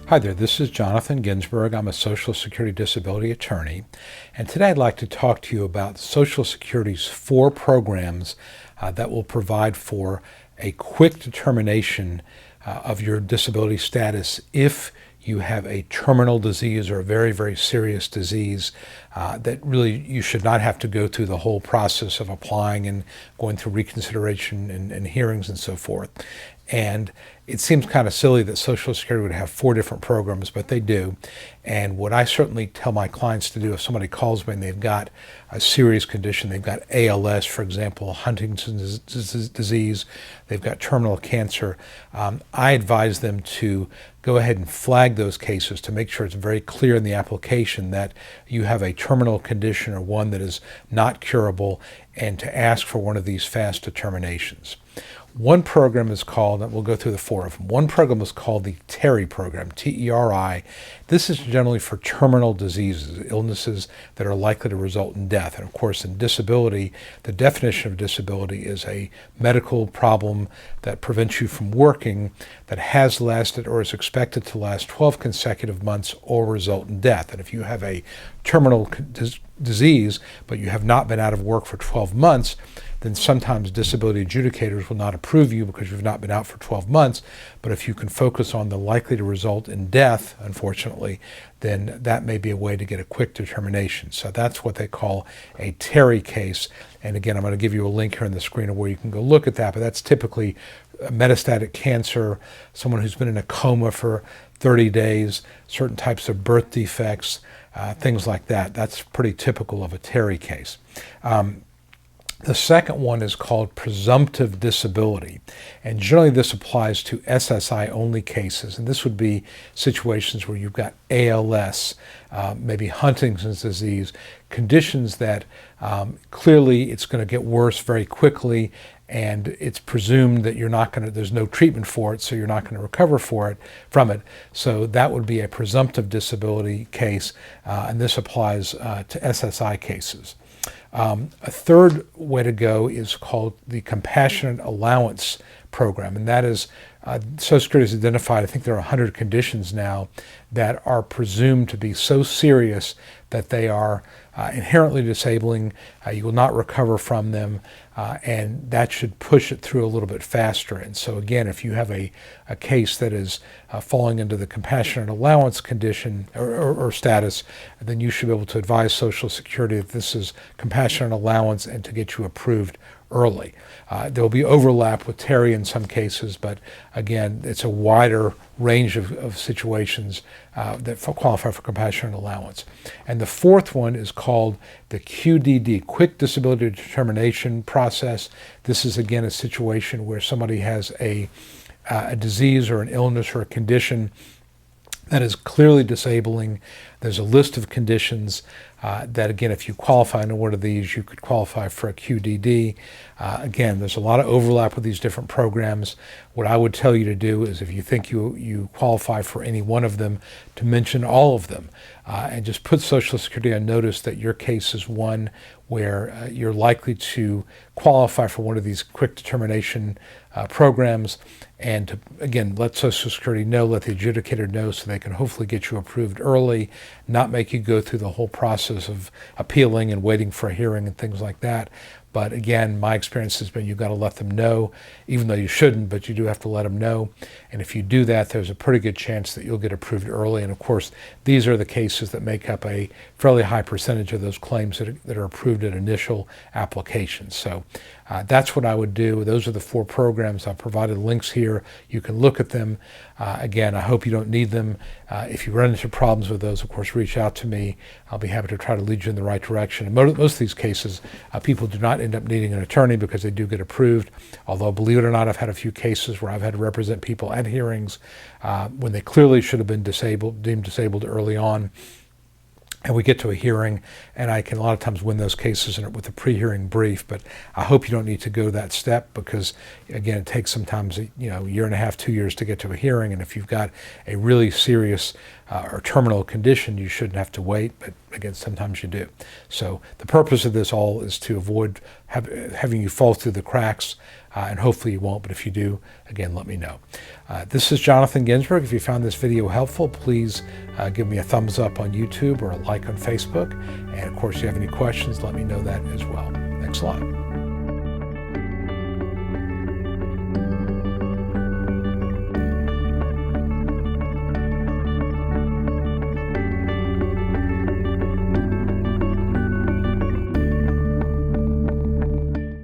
Hi there, this is Jonathan Ginsberg. I'm a Social Security disability attorney, and today I'd like to talk to you about Social Security's 4 programs that will provide for a quick determination of your disability status if you have a terminal disease or a very, very serious disease that really you should not have to go through the whole process of applying and going through reconsideration and hearings and so forth. And it seems kind of silly that Social Security would have 4 different programs, but they do. And what I certainly tell my clients to do if somebody calls me and they've got a serious condition, they've got ALS, for example, Huntington's disease, they've got terminal cancer, I advise them to go ahead and flag those cases to make sure it's very clear in the application that you have a terminal condition or one that is not curable, and to ask for one of these fast determinations. One program is called, and we'll go through the 4 of them. One program is called the TERI program, T-E-R-I. This is generally for terminal diseases, illnesses that are likely to result in death. And of course, in disability, the definition of disability is a medical problem that prevents you from working that has lasted or is expected to last 12 consecutive months or result in death. And if you have a terminal disease, but you have not been out of work for 12 months, then sometimes disability adjudicators will not approve you because you've not been out for 12 months. But if you can focus on the likely to result in death, unfortunately, then that may be a way to get a quick determination. So that's what they call a TERI case. And again, I'm going to give you a link here on the screen where you can go look at that, but that's typically metastatic cancer, someone who's been in a coma for 30 days, certain types of birth defects, things like that. That's pretty typical of a TERI case. The second one is called presumptive disability, and generally this applies to SSI-only cases, and this would be situations where you've got ALS, maybe Huntington's disease, conditions that clearly it's going to get worse very quickly, and it's presumed that there's no treatment for it, so you're not going to recover from it. So that would be a presumptive disability case, and this applies to SSI cases. A third way to go is called the Compassionate Allowance Program, and that is Social Security has identified, I think there are 100 conditions now that are presumed to be so serious that they are inherently disabling. You will not recover from them, and that should push it through a little bit faster. And so again, if you have a case that is falling into the compassionate allowance condition or status, then you should be able to advise Social Security that this is compassionate allowance and to get you approved early. There will be overlap with TERI in some cases, but again, it's a wider range of situations that qualify for compassionate allowance. And the 4th one is called the QDD, Quick Disability Determination Process. This is again a situation where somebody has a disease or an illness or a condition that is clearly disabling. There's a list of conditions that, again, if you qualify under one of these, you could qualify for a QDD. Again, there's a lot of overlap with these different programs. What I would tell you to do is if you think you qualify for any one of them, to mention all of them and just put Social Security on notice that your case is one where you're likely to qualify for one of these quick determination programs, and to, again, let Social Security know, let the adjudicator know, so they can hopefully get you approved early, not make you go through the whole process of appealing and waiting for a hearing and things like that. But again, my experience has been you've got to let them know, even though you shouldn't, but you do have to let them know. And if you do that, there's a pretty good chance that you'll get approved early. And of course, these are the cases that make up a fairly high percentage of those claims that are approved at initial application. So that's what I would do. Those are the 4 programs. I've provided links here. You can look at them. Again, I hope you don't need them. If you run into problems with those, of course, reach out to me. I'll be happy to try to lead you in the right direction. In most of these cases, people do not end up needing an attorney because they do get approved. Although, believe it or not, I've had a few cases where I've had to represent people at hearings when they clearly should have been deemed disabled early on. And we get to a hearing, and I can a lot of times win those cases with a pre-hearing brief. But I hope you don't need to go that step because, again, it takes sometimes a year and a half, 2 years to get to a hearing. And if you've got a really serious or terminal condition, you shouldn't have to wait. But again, sometimes you do. So the purpose of this all is to avoid having you fall through the cracks, and hopefully you won't. But if you do, again, let me know. This is Jonathan Ginsberg. If you found this video helpful, please give me a thumbs up on YouTube or a like on Facebook. And of course, if you have any questions, let me know that as well. Thanks a lot.